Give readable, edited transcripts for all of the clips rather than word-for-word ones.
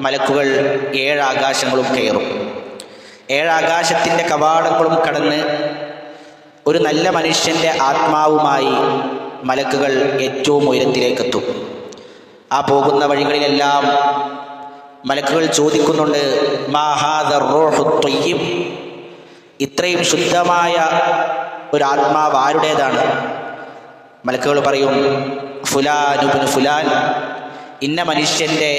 മലക്കുകൾ 7 ആകാശങ്ങളും കയറും. 7 ആകാശത്തിൻ്റെ കവാടങ്ങളും കടന്ന് ഒരു നല്ല മനുഷ്യൻ്റെ ആത്മാവുമായി മലക്കുകൾ ഏറ്റവും ഉയരത്തിലേക്കെത്തും. ആ പോകുന്ന വഴികളിലെല്ലാം മലക്കുകൾ ചോദിക്കുന്നുണ്ട്, മാ ഹാദർ റൂഹു ത്വയ്യിബ്, ഇത്രയും ശുദ്ധമായ ഒരു ആത്മാവ് ആരുടേതാണ്? മലക്കുകൾ പറയും, ഫുലാനുബ്നു ഫുലാൻ, ഇന്ന മനുഷ്യൻ്റെ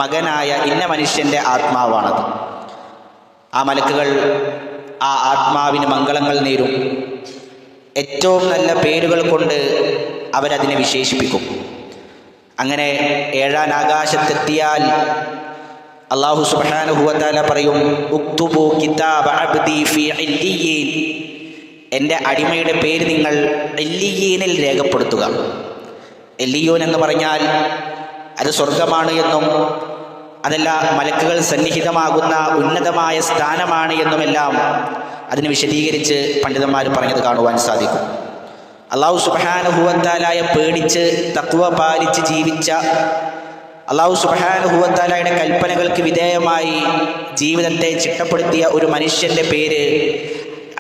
മകനായ ഇന്ന മനുഷ്യൻ്റെ ആത്മാവാണത്. ആ മലക്കുകൾ ആ ആത്മാവിന് മംഗളങ്ങൾ നേരും. ഏറ്റവും നല്ല പേരുകൾ കൊണ്ട് അവരതിനെ വിശേഷിപ്പിക്കും. അങ്ങനെ 7-ാം ആകാശത്തെത്തിയാൽ അല്ലാഹു സുബ്ഹാനഹു വ തആല പറയും, ഉക്തുബു കിതാബ അബ്ദി ഫീ ഇല്ലിയീൻ, എൻ്റെ അടിമയുടെ പേര് നിങ്ങൾ ഇല്ലിയീനിൽ രേഖപ്പെടുത്തുക. ഇല്ലിയൂൻ എന്ന് പറഞ്ഞാൽ അത് സ്വർഗമാണ് എന്നും അതല്ല മലക്കുകൾ സന്നിഹിതമാകുന്ന ഉന്നതമായ സ്ഥാനമാണ് എന്നുമെല്ലാം അതിന് വിശദീകരിച്ച് പണ്ഡിതന്മാർ പറഞ്ഞത് കാണുവാൻ സാധിക്കും. അല്ലാഹു സുബ്ഹാനഹു വ തആലയെ പേടിച്ച് തഖ്വ പാലിച്ച് ജീവിച്ച, അല്ലാഹു സുബ്ഹാനഹു വ തആലയുടെ കൽപ്പനകൾക്ക് വിധേയമായി ജീവിതത്തെ ചിട്ടപ്പെടുത്തിയ ഒരു മനുഷ്യൻ്റെ പേര്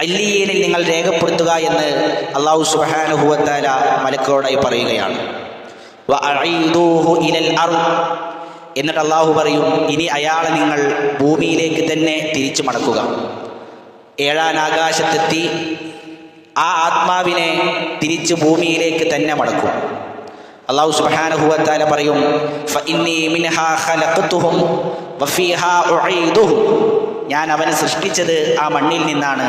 അല്ലിയീനിൽ നിങ്ങൾ രേഖപ്പെടുത്തുക എന്ന് അല്ലാഹു സുബ്ഹാനഹു വ തആല മലക്കുകളോടായി പറയുകയാണ്. വഅഈദൂഹു ഇലൽ അർദ്, എന്നിട്ട് അല്ലാഹു പറയും, ഇനി അയാളെ നിങ്ങൾ ഭൂമിയിലേക്ക് തന്നെ തിരിച്ചു മടക്കുക. 7-ാം ആകാശത്തെത്തി ആ ആത്മാവിനെ തിരിച്ച് ഭൂമിയിലേക്ക് തന്നെ മടക്കും. അല്ലാഹു സുബ്ഹാനഹു വ തആല പറയും, ഫഇന്നി മിൻഹാ ഖലഖതുഹും വഫീഹാ ഉഈദുഹും, ഞാൻ അവനെ സൃഷ്ടിച്ചത് ആ മണ്ണിൽ നിന്നാണ്,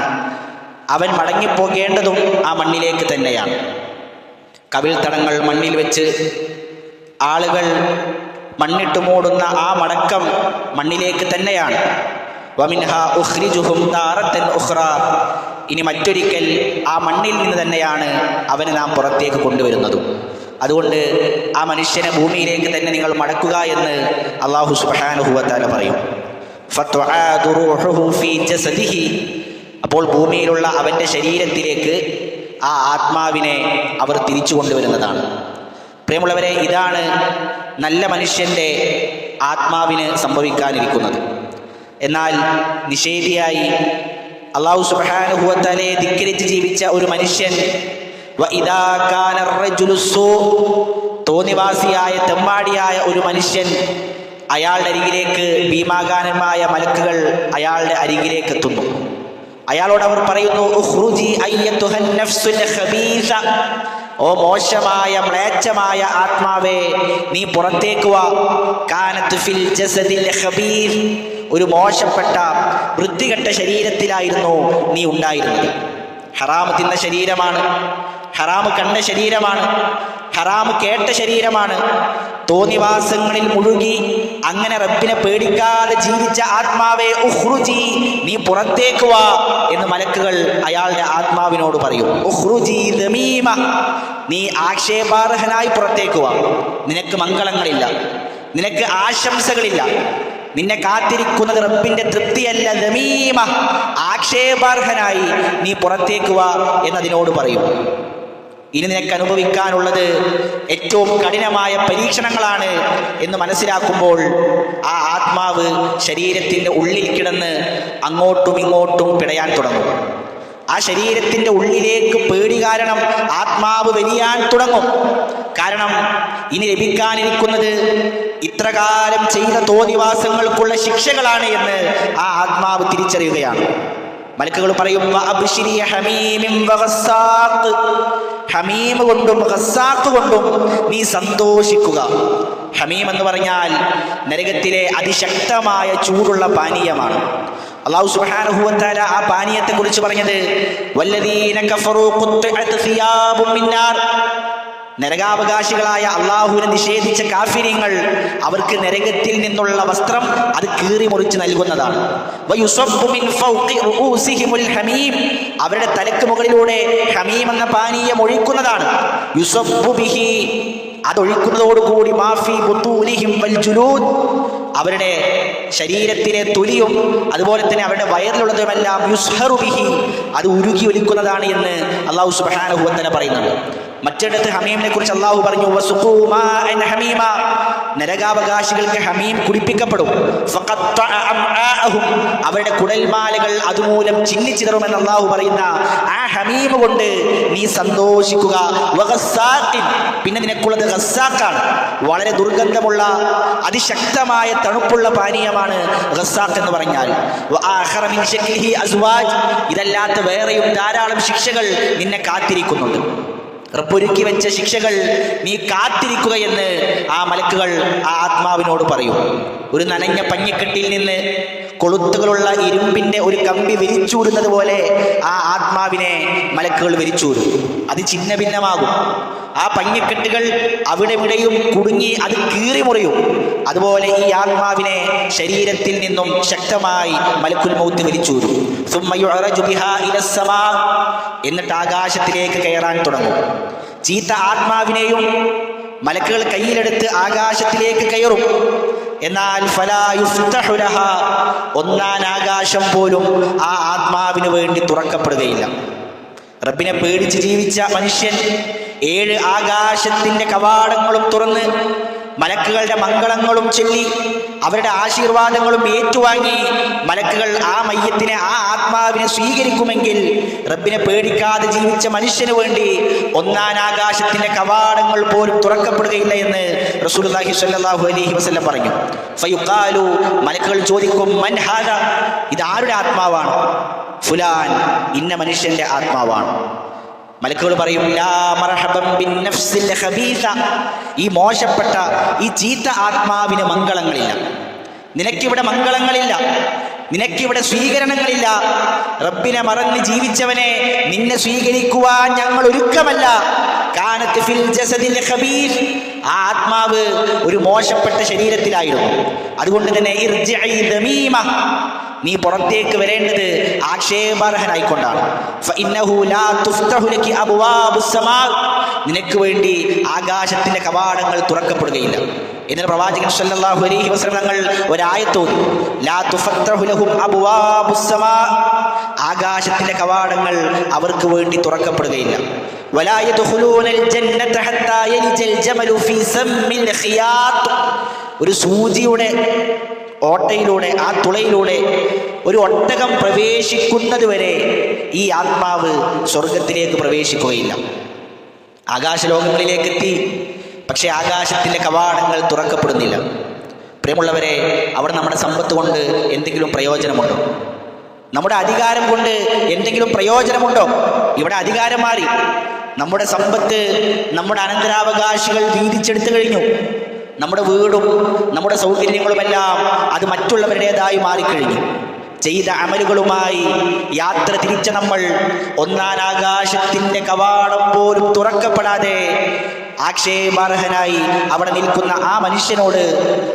അവൻ മടങ്ങിപ്പോകേണ്ടതും ആ മണ്ണിലേക്ക് തന്നെയാണ്. കവിൾത്തടങ്ങൾ മണ്ണിൽ വെച്ച് ആളുകൾ മണ്ണിട്ട് മൂടുന്ന ആ മടക്കം മണ്ണിലേക്ക് തന്നെയാണ്. വമിൻഹാ ഉഖ്രിജുഹും താറത്തൻ ഉഖ്റ, ഇനി മറ്റൊരിക്കൽ ആ മണ്ണിൽ നിന്ന് തന്നെയാണ് അവനെ നാം പുറത്തേക്ക് കൊണ്ടുവരുന്നതും. അതുകൊണ്ട് ആ മനുഷ്യനെ ഭൂമിയിലേക്ക് തന്നെ നിങ്ങൾ മടക്കുക എന്ന് അല്ലാഹു സുബ്ഹാനഹു വ തആല പറയും. ഫതുആദു റൂഹുഹു ഫീ ജസദിഹി, അപ്പോൾ ഭൂമിയിലുള്ള അവൻ്റെ ശരീരത്തിലേക്ക് ആ ആത്മാവിനെ അവർ തിരിച്ചു കൊണ്ടുവരുന്നതാണ്. പ്രിയമുള്ളവരെ, ഇതാണ് നല്ല മനുഷ്യൻ്റെ ആത്മാവിന് സംഭവിക്കാനിരിക്കുന്നത്. എന്നാൽ നിഷേധിയായി അല്ലാഹു സുബ്ഹാനഹു വ തആലയെ ധിക്കരിച്ച് ജീവിച്ച ഒരു മനുഷ്യൻ, വഇദാ കാന റജുലു സൂ, തോന്നിവാസിയായ തെമ്മാടിയായ ഒരു മനുഷ്യൻ, അയാളുടെ അരികിലേക്ക് ഭീമാകാരന്മായ മലക്കുകൾ അയാളുടെ അരികിലേക്ക് എത്തുന്നു. അയാളോട് അവർ പറയുന്നു, ഉഖ്റുജി അയ്യതുഹൻ നഫ്സുൽ ഖബീസ, ഓ മോശമായ മ്ലേച്ഛമായ ആത്മാവേ, നീ പുറത്തേക്ക് വാ. കാനത്ത് ഫിൽ ജസദിൽ ഖബീർ, ഒരു മോശപ്പെട്ട വൃത്തികെട്ട ശരീരത്തിലായിരുന്നു നീ ഉണ്ടായിരുന്നത്. ഹറാമ് തിന്ന ശരീരമാണ്, ഹറാമ് കണ്ട ശരീരമാണ്, ഹറാമ് കേട്ട ശരീരമാണ്. തോന്നിവാസങ്ങളിൽ മുഴുകി അങ്ങനെ റബ്ബിനെ പേടിക്കാതെ ജീവിച്ച ആത്മാവേ, ഉഖ്റുജി, നീ പുറത്തേക്ക് വാ എന്ന് മലക്കുകൾ അയാളുടെ ആത്മാവിനോട് പറയും. ഉഖ്റുജി ദമീമ, നീ ആക്ഷേപാർഹനായി പുറത്തേക്ക് വാ. നിനക്ക് മംഗളങ്ങളില്ല, നിനക്ക് ആശംസകളില്ല, നിന്നെ കാത്തിരിക്കുന്നത് റബ്ബിന്റെ തൃപ്തിയല്ല. ദമീമ, ആക്ഷേപാർഹനായി നീ പുറത്തേക്ക് വാ എന്നതിനോട് പറയും. ഇനി നിനക്ക് അനുഭവിക്കാനുള്ളത് ഏറ്റവും കഠിനമായ പരീക്ഷണങ്ങളാണ് എന്ന് മനസ്സിലാക്കുമ്പോൾ ആ ആത്മാവ് ശരീരത്തിൻ്റെ ഉള്ളിൽ കിടന്ന് അങ്ങോട്ടും ഇങ്ങോട്ടും പിടയാൻ തുടങ്ങും. ആ ശരീരത്തിൻ്റെ ഉള്ളിലേക്ക് പേടി കാരണം ആത്മാവ് വലിയാൻ തുടങ്ങും. കാരണം ഇനി ലഭിക്കാനിരിക്കുന്നത് ഇത്രകാലം ചെയ്ത തോന്നിവാസങ്ങൾക്കുള്ള ശിക്ഷകളാണ് എന്ന് ആ ആത്മാവ് തിരിച്ചറിയുകയാണ്. മലക്കുകൾ പറയും, ഹമീം കൊണ്ടും ഗസ്സാഖ് കൊണ്ടും നീ സന്തോഷിക്കുക. ഹമീം എന്ന് പറഞ്ഞാൽ നരകത്തിലെ അതിശക്തമായ ചൂടുള്ള പാനീയമാണ്. അല്ലാഹു സുബ്ഹാനഹു വ തആല ആ പാനീയത്തെ കുറിച്ച് പറഞ്ഞത്, വല്ലദീന കഫറൂ ഖുത്അത് സിയാബും മിന്നാർ, നരകാവകാശികളായ അള്ളാഹുവിനെ നിഷേധിച്ച കാഫിരീങ്ങൾ, അവർക്ക് നരകത്തിൽ നിന്നുള്ള വസ്ത്രം അത് കീറി മുറിച്ച് നൽകുന്നതാണ്. വയുസബ്ബു മിൻ ഫൗഖി റൂസിഹിമുൽ ഹമീം, അവരുടെ തലക്ക് മുകളിലൂടെ ഹമീം എന്ന പാനീയം ഒഴിക്കുന്നതാണ്. യുസബ്ബു ബിഹി, അതൊഴിക്കുന്നതോടുകൂടി മാഫി ബുത്തൂനിഹിം വൽ ജുലൂദ്, അവരുടെ ശരീരത്തിലെ തൊലിയും അതുപോലെ തന്നെ അവരുടെ വയറിലുള്ളതുമെല്ലാം യുസ്ഹറു ബിഹി, അത് ഉരുകി ഒലിക്കുന്നതാണ് എന്ന് അല്ലാഹു സുബ്ഹാനഹു വ തആല പറയുന്നുണ്ട്. മറ്റിടത്ത് ഹമീമിനെ കുറിച്ച് അല്ലാഹു പറഞ്ഞു, വസുഖൂ മാഅൻ ഹമീമ, നരകാവകാശികൾക്ക് ഹമീം കുടിപ്പിക്കപ്പെടും. ഫഖത്തഅ അംആഅഹും, അവരുടെ കുടൽമാലകൾ അതുമൂലം ചിന്നിച്ചിതറുമെന്ന് അല്ലാഹു പറയുന്ന ആ ഹമീം കൊണ്ട് നീ സന്തോഷിക്കുക. വഗസ്സാഖിൻ, പിന്നെ നിനക്കുള്ളത് ഗസ്സാഖാണ്. വളരെ ദുർഗന്ധമുള്ള അതിശക്തമായ തണുപ്പുള്ള പാനീയമാണ് ഗസ്സാഖ് എന്ന് പറഞ്ഞാൽ. വആഖറ മിൻ ശക്ലിഹി അസ്വാജ്, ഇതല്ലാത്ത വേറെയും ധാരാളം ശിക്ഷകൾ നിന്നെ കാത്തിരിക്കുന്നുണ്ട്. റബ്ബൊരുക്കി വെച്ച ശിക്ഷകൾ നീ കാത്തിരിക്കുക എന്ന് ആ മലക്കുകൾ ആ ആത്മാവിനോട് പറയും. ഒരു നനഞ്ഞ പഞ്ഞിക്കെട്ടിൽ നിന്ന് കൊളുത്തുകളുള്ള ഇരുമ്പിന്റെ ഒരു കമ്പി വിരിച്ചൂടുന്നത് പോലെ ആ ആത്മാവിനെ മലക്കുകൾ വിരിച്ചൂടും. അത് ഛിന്ന ഭിന്നമാകും. ആ പഞ്ഞിക്കെട്ടുകൾ അവിടെ ഇവിടെയും കുടുങ്ങി അത് കീറി മുറിയും. അതുപോലെ ഈ ആത്മാവിനെ ശരീരത്തിൽ നിന്നും ശക്തമായി മലക്കുൽ മൗത്ത് വിരിച്ചൂരും. എന്നിട്ട് ആകാശത്തിലേക്ക് കയറാൻ തുടങ്ങും. ചീത്ത ആത്മാവിനെയും മലക്കുകൾ കയ്യിലെടുത്ത് ആകാശത്തിലേക്ക് കയറും. എന്നാൽ ഫലാ യുഫ്തഹു ലഹാ, ഒന്നാം ആകാശം പോലും ആ ആത്മാവിന് വേണ്ടി തുറക്കപ്പെടുകയില്ല. റബ്ബിനെ പേടിച്ച് ജീവിച്ച മനുഷ്യൻ 7 ആകാശത്തിന്റെ കവാടങ്ങളും തുറന്ന് മലക്കുകളുടെ മംഗളങ്ങളും ചൊല്ലി അവരുടെ ആശീർവാദങ്ങളും ഏറ്റുവാങ്ങി മലക്കുകൾ ആ മയ്യത്തിനെ, ആ ആത്മാവിനെ സ്വീകരിക്കുമെങ്കിൽ റബ്ബിനെ പേടിക്കാതെ ജീവിച്ച മനുഷ്യന് വേണ്ടി ഒന്നാം ആകാശത്തിന്റെ കവാടങ്ങൾ പോലും തുറക്കപ്പെടുകയില്ല എന്ന് റസൂലുള്ളാഹി സ്വല്ലല്ലാഹു അലൈഹി വസല്ലം പറഞ്ഞു. ഫയുഖാലു, മലക്കുകൾ ചോദിക്കും, മൻ ഹാദാ, ഇത് ആരുടെ ആത്മാവാണ്? ഫുലാൻ, ഇന്ന മനുഷ്യന്റെ ആത്മാവാണ്. മലക്കുകൾ പറയും, ലാ മർഹബൻ ബിൻ നഫ്സിൽ ഖബീസ, ഈ മോശപ്പെട്ട ഈ ചീത്ത ആത്മാവിന് മംഗളങ്ങളില്ല. നിനക്കിവിടെ മംഗളങ്ങളില്ല, നിനക്കിവിടെ സ്വീകരണങ്ങളില്ല. റബ്ബിനെ മറന്ന് ജീവിച്ചവനെ നിന്നെ സ്വീകരിക്കുവാൻ ഞങ്ങൾ ഒരുക്കമല്ല. കാനത്ത് ഫിൽ ജസദിൽ ഖബീസ്, ആ ആത്മാവ് ഒരു മോശപ്പെട്ട ശരീരത്തിലായിരുന്നു. അതുകൊണ്ട് തന്നെ ഇർജിഇ ദമീമ, നീ പുറത്തേക്ക് വരേണ്ടത് ആക്ഷേപാർഹനായിക്കൊണ്ടാണ്. ഫഇന്നഹു ലാ തുഫ്തഹു ലകി അബ്വാബുസ് സമാ, നിനക്ക് വേണ്ടി ആകാശത്തിന്റെ കവാടങ്ങൾ തുറക്കപ്പെടുകയില്ല. എന്നിട്ട് പ്രവാചകൻ സല്ലല്ലാഹു അലൈഹി വസല്ലം തങ്ങൾ ഒരായത്ത് ഓതി, ലാ തുഫ്തഹു ലഹും അബ്വാബുസ് സമാ, ആകാശത്തിന്റെ കവാടങ്ങൾ അവർക്ക് വേണ്ടി തുറക്കപ്പെടുകയില്ല. വലാ യദ്ഖുലൂനൽ ജന്നത ഹത്താ യലിജൽ ജമലു ഫീ സമ്മിൽ ഖിയാത്ത്, ഒരു സൂചിയുടെ ഓട്ടയിലൂടെ, ആ തുളയിലൂടെ ഒരു ഒട്ടകം പ്രവേശിക്കുന്നത് വരെ ഈ ആത്മാവ് സ്വർഗത്തിലേക്ക് പ്രവേശിക്കുകയില്ല. ആകാശലോകങ്ങളിലേക്ക് എത്തി, പക്ഷേ ആകാശത്തിൻ്റെ കവാടങ്ങൾ തുറക്കപ്പെടുന്നില്ല. പ്രിയമുള്ളവരെ, അവിടെ നമ്മുടെ സമ്പത്ത് കൊണ്ട് എന്തെങ്കിലും പ്രയോജനമുണ്ടോ? നമ്മുടെ അധികാരം കൊണ്ട് എന്തെങ്കിലും പ്രയോജനമുണ്ടോ? ഇവിടെ അധികാരം മാറി. നമ്മുടെ സമ്പത്ത് നമ്മുടെ അനന്തരാവകാശികൾ വീതിച്ചെടുത്തു കഴിഞ്ഞു. നമ്മുടെ വീടും നമ്മുടെ സൗകര്യങ്ങളുമെല്ലാം അത് മറ്റുള്ളവരുടേതായി മാറിക്കഴിഞ്ഞു. ചെയ്ത അമലുകളുമായി യാത്ര തിരിച്ച നമ്മൾ ഒന്നാം ആകാശത്തിന്റെ കവാടം പോലും തുറക്കപ്പെടാതെ ആക്ഷേപാർഹനായി അവിടെ നിൽക്കുന്ന ആ മനുഷ്യനോട്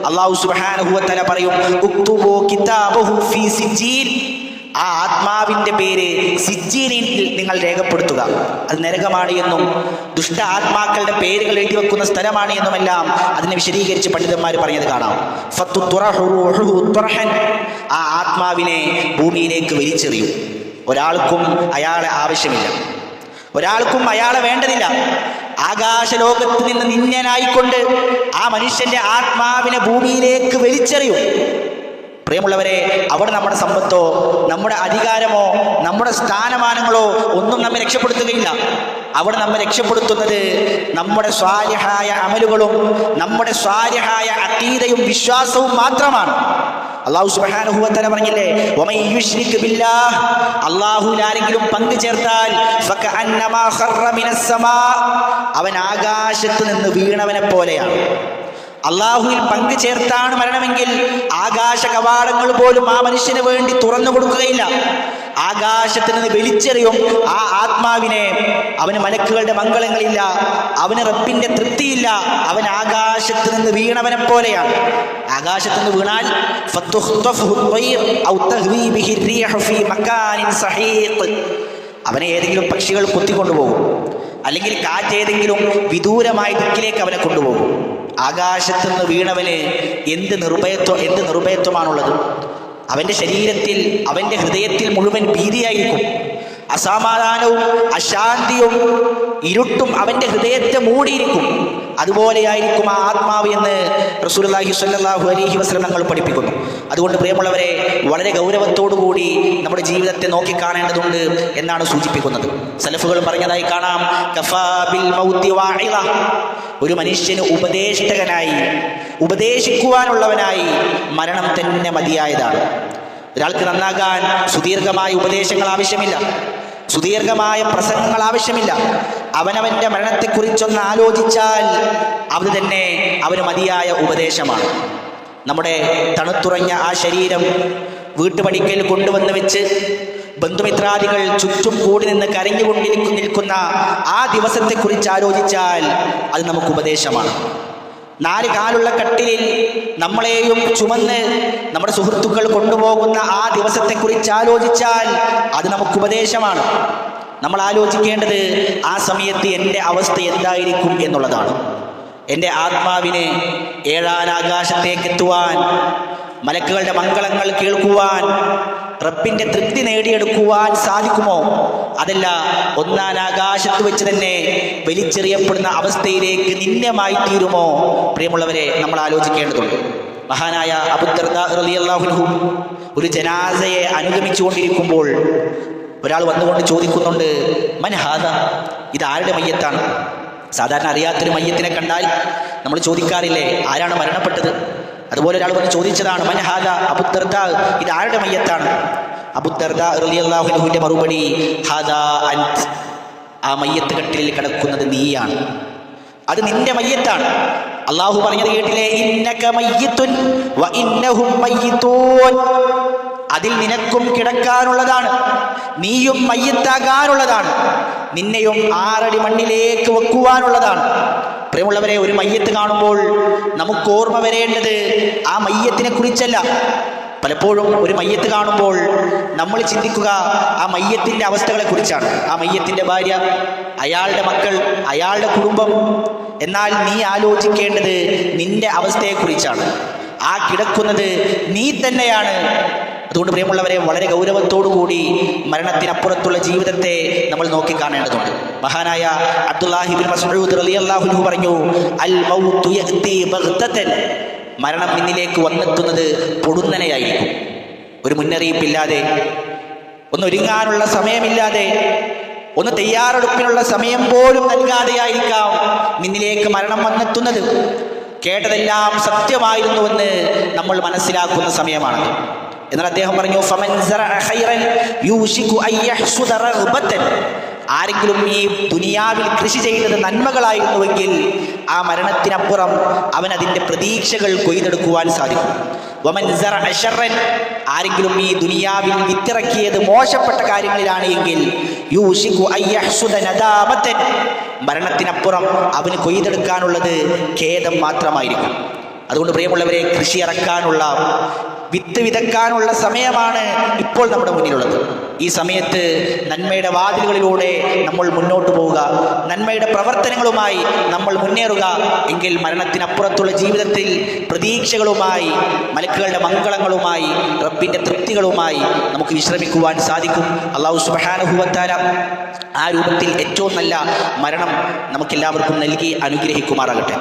അല്ലാഹു സുബ്ഹാനഹു വ തആല പറയും, ഉക്തുബു കിതാബഹു ഫീ സിജ്ജീൻ, ആ ആത്മാവിൻ്റെ പേര് സിജ്ജീനിൽ നിങ്ങൾ രേഖപ്പെടുത്തുക. അത് നരകമാണ് എന്നും ദുഷ്ട ആത്മാക്കളുടെ പേരുകൾ എഴുതി വെക്കുന്ന സ്ഥലമാണ് എന്നുമെല്ലാം അതിനെ വിശദീകരിച്ച് പണ്ഡിതന്മാർ പറഞ്ഞത് കാണാം. ആ ആത്മാവിനെ ഭൂമിയിലേക്ക് വലിച്ചെറിയും. ഒരാൾക്കും അയാളെ ആവശ്യമില്ല, ഒരാൾക്കും അയാളെ വേണ്ടതില്ല. ആകാശലോകത്ത് നിന്ന് നിന്യനായിക്കൊണ്ട് ആ മനുഷ്യന്റെ ആത്മാവിനെ ഭൂമിയിലേക്ക് വലിച്ചെറിയും. പ്രിയമുള്ളവരെ, അവിടെ നമ്മുടെ സമ്പത്തോ നമ്മുടെ അധികാരമോ നമ്മുടെ സ്ഥാനമാനങ്ങളോ ഒന്നും നമ്മെ രക്ഷപ്പെടുത്തുകയില്ല. അവിടെ നമ്മെ രക്ഷപ്പെടുത്തുന്നത് നമ്മുടെ സ്വാലിഹായ അമലുകളും നമ്മുടെ സ്വാലിഹായ അഖീദയും വിശ്വാസവും മാത്രമാണ്. അല്ലാഹു സുബ്ഹാനഹു വ തആല പറഞ്ഞില്ലേ, വമൻ യുശ്രിക് ബില്ലാഹ്, അല്ലാഹുവിൽ ആരെങ്കിലും പങ്കു ചേർത്താൽ ഫകഅന്നമാ ഖറ മിനസ് സമാ, അവൻ ആകാശത്ത് നിന്ന് വീണവനെ പോലെയാണ്. അള്ളാഹുവിൽ പങ്കു ചേർത്താണ് മരണമെങ്കിൽ ആകാശ കവാടങ്ങൾ പോലും ആ മനുഷ്യന് വേണ്ടി തുറന്നു കൊടുക്കുകയില്ല. ആകാശത്ത് നിന്ന് വലിച്ചെറിയും ആ ആത്മാവിനെ. അവന് മലക്കുകളുടെ മംഗളങ്ങളില്ല, അവന് റബ്ബിന്റെ തൃപ്തിയില്ല. അവൻ ആകാശത്ത് നിന്ന് വീണവനെ പോലെയാണ്. ആകാശത്ത് നിന്ന് വീണാൽ അവനെ ഏതെങ്കിലും പക്ഷികൾ കൊത്തിക്കൊണ്ടുപോകും, അല്ലെങ്കിൽ കാറ്റേതെങ്കിലും വിദൂരമായ ദിക്കിലേക്ക് അവനെ കൊണ്ടുപോകും. ആകാശത്ത് നിന്ന് വീണവന് എന്ത് നിർഭയത്വമാണുള്ളത്? അവൻ്റെ ശരീരത്തിൽ, അവൻ്റെ ഹൃദയത്തിൽ മുഴുവൻ ഭീതിയായിരിക്കും. അസമാധാനവും അശാന്തിയും ഇരുട്ടും അവൻ്റെ ഹൃദയത്തെ മൂടിയിരിക്കും. അതുപോലെയായിരിക്കും ആ ആത്മാവ് എന്ന് റസൂലുള്ളാഹി സ്വല്ലല്ലാഹു അലൈഹി വസല്ലം തങ്ങൾ പഠിപ്പിക്കുന്നു. അതുകൊണ്ട് പ്രിയമുള്ളവരെ, വളരെ ഗൗരവത്തോടുകൂടി നമ്മുടെ ജീവിതത്തെ നോക്കിക്കാണേണ്ടതുണ്ട് എന്നാണ് സൂചിപ്പിക്കുന്നത്. സലഫുകൾ പറഞ്ഞതായി കാണാം, കഫാ ബിൽ മൗതി വാഇള, ഒരു മനുഷ്യന് ഉപദേഷ്ടകനായി, ഉപദേശിക്കുവാനുള്ളവനായി മരണം തന്നെ മതിയായതാണ്. ഒരാൾക്ക് നന്നാകാൻ സുദീർഘമായ ഉപദേശങ്ങൾ ആവശ്യമില്ല, സുദീർഘമായ പ്രസംഗങ്ങൾ ആവശ്യമില്ല. അവനവൻ്റെ മരണത്തെക്കുറിച്ചൊന്ന് ആലോചിച്ചാൽ അത് തന്നെ അവന് മതിയായ ഉപദേശമാണ്. നമ്മുടെ തണുത്തുറഞ്ഞ ആ ശരീരം വീട്ടുപടിക്കൽ കൊണ്ടുവന്ന് വെച്ച് ബന്ധുമിത്രാദികൾ ചുറ്റും കൂടി നിന്ന് കരഞ്ഞുകൊണ്ട് നിൽക്കുന്ന ആ ദിവസത്തെക്കുറിച്ച് ആലോചിച്ചാൽ അത് നമുക്ക് ഉപദേശമാണ്. 4 കാലുള്ള കട്ടിലിൽ നമ്മളെയും ചുമന്ന് നമ്മുടെ സുഹൃത്തുക്കൾ കൊണ്ടുപോകുന്ന ആ ദിവസത്തെക്കുറിച്ച് ആലോചിച്ചാൽ അത് നമുക്ക് ഉപദേശമാണ്. നമ്മൾ ആലോചിക്കേണ്ടത് ആ സമയത്ത് എൻ്റെ അവസ്ഥ എന്തായിരിക്കും എന്നുള്ളതാണ്. എൻ്റെ ആത്മാവിന് 7ാം ആകാശത്തേക്ക് എത്തുവാൻ, മലക്കുകളുടെ മംഗളങ്ങൾ കേൾക്കുവാൻ, റബ്ബിൻ്റെ തൃപ്തി നേടിയെടുക്കുവാൻ സാധിക്കുമോ? അതല്ല 1ാം ആകാശത്ത് വെച്ച് തന്നെ വലിച്ചെറിയപ്പെടുന്ന അവസ്ഥയിലേക്ക് നിന്യമായി തീരുമോ? പ്രിയമുള്ളവരെ, നമ്മൾ ആലോചിക്കേണ്ടതുണ്ട്. മഹാനായ അബൂ ദർദാ റളിയല്ലാഹു അൻഹു ഒരു ജനാസയെ അനുഗമിച്ചുകൊണ്ടിരിക്കുമ്പോൾ ഒരാൾ വന്നുകൊണ്ട് ചോദിക്കുന്നുണ്ട്, മൻ ഹാദ, ഇത് ആരുടെ മയ്യത്താണ്? സാധാരണ അറിയാത്തൊരു മയ്യത്തിനെ കണ്ടാൽ നമ്മൾ ചോദിക്കാറില്ലേ, ആരാണ് മരണപ്പെട്ടത്? അതുപോലെ ഒരാൾ വന്ന് ചോദിച്ചതാണ്, മൻ ഹാദ അബൂ ദർദാ, ഇത് ആരുടെ മയ്യത്താണ്? അബൂ ദർദാ റളിയല്ലാഹു അൻഹുവിന്റെ മറുപടി, ഹാദാ അൻത്, ആ മയ്യത്ത് കട്ടിലിൽ കിടക്കുന്നത് നീയാണ്, അത് നിന്റെ മയ്യത്താണ്. അള്ളാഹു പറഞ്ഞത് കേട്ടില്ലേ, ഇന്നക മയ്യിത്തുൻ വ ഇന്നഹും മയ്യിത്തൂൻ, അതിൽ നിനക്കും കിടക്കാനുള്ളതാണ്, നീയും മയ്യത്താകാനുള്ളതാണ്, നിന്നെയും 6 അടി മണ്ണിലേക്ക് വെക്കുവാനുള്ളതാണ്. പ്രിയമുള്ളവരെ, ഒരു മയ്യത്ത് കാണുമ്പോൾ നമുക്ക് ഓർമ്മ വരേണ്ടത് ആ മയ്യത്തിനെ കുറിച്ചല്ല. പലപ്പോഴും ഒരു മയ്യത്ത് കാണുമ്പോൾ നമ്മൾ ചിന്തിക്കുക ആ മയ്യത്തിൻ്റെ അവസ്ഥകളെ കുറിച്ചാണ്. ആ മയ്യത്തിൻ്റെ ഭാര്യ, അയാളുടെ മക്കൾ, അയാളുടെ കുടുംബം. എന്നാൽ നീ ആലോചിക്കേണ്ടത് നിന്റെ അവസ്ഥയെക്കുറിച്ചാണ്. ആ കിടക്കുന്നത് നീ തന്നെയാണ്. അതുകൊണ്ട് പ്രിയമുള്ളവരെ, വളരെ ഗൗരവത്തോടുകൂടി മരണത്തിനപ്പുറത്തുള്ള ജീവിതത്തെ നമ്മൾ നോക്കിക്കാണേണ്ടതുണ്ട്. മഹാനായ അബ്ദുല്ലാഹി ഇബ്നു മസ്ഊദ് റളിയല്ലാഹു അൻഹു പറഞ്ഞു, അൽ മൗതു യഅതി ബഗ്തതൻ, മരണം നിന്നിലേക്ക് വന്നെത്തുന്നത് പൊടുന്നനെയായിരിക്കും. ഒരു മുന്നറിയിപ്പില്ലാതെ, ഒന്നൊരുങ്ങാനുള്ള സമയമില്ലാതെ, ഒന്ന് തയ്യാറെടുപ്പിനുള്ള സമയം പോലും നൽകാതെയായിരിക്കാം നിന്നിലേക്ക് മരണം വന്നെത്തുന്നത്. കേട്ടതെല്ലാം സത്യമായിരുന്നുവെന്ന് നമ്മൾ മനസ്സിലാക്കുന്ന സമയമാണ്. എന്നാൽ അദ്ദേഹം പറഞ്ഞു, ഫമൻ സറഅ ഖൈറൻ യൂശികു അൻ യഹ്സുദ റഗ്ബതൻ, ആരെങ്കിലും ഈ ദുനിയാവിൽ കൃഷി ചെയ്തത് നന്മകളായിരുന്നുവെങ്കിൽ ആ മരണത്തിനപ്പുറം അവൻ അതിൻ്റെ പ്രതീക്ഷകൾ കൊയ്തെടുക്കുവാൻ സാധിക്കും. വമൻ സറഅ ശർറൻ, ആരെങ്കിലും ഈ ദുനിയാവിൽ വിത്തിറക്കിയത് മോശപ്പെട്ട കാര്യങ്ങളിലാണ് എങ്കിൽ യൂശികു അൻ യഹ്സുദ നദാമതൻ, മരണത്തിനപ്പുറം അവന് കൊയ്തെടുക്കാനുള്ളത് ഖേദം മാത്രമായിരിക്കും. അതുകൊണ്ട് പ്രിയമുള്ളവരെ, കൃഷി ഇറക്കാനുള്ള, വിത്ത് വിതക്കാനുള്ള സമയമാണ് ഇപ്പോൾ നമ്മുടെ മുന്നിലുള്ളത്. ഈ സമയത്ത് നന്മയുടെ വാതിലുകളിലൂടെ നമ്മൾ മുന്നോട്ട് പോവുക, നന്മയുടെ പ്രവർത്തനങ്ങളുമായി നമ്മൾ മുന്നേറുക. എങ്കിൽ മരണത്തിനപ്പുറത്തുള്ള ജീവിതത്തിൽ പ്രതീക്ഷകളുമായി, മലക്കുകളുടെ മംഗളങ്ങളുമായി, റബ്ബിൻ്റെ തൃപ്തികളുമായി നമുക്ക് വിശ്രമിക്കുവാൻ സാധിക്കും. അല്ലാഹു സുബ്ഹാനഹു വ തആല ആ രൂപത്തിൽ ഏറ്റവും നല്ല മരണം നമുക്കെല്ലാവർക്കും നൽകി അനുഗ്രഹിക്കുമാറാകട്ടെ.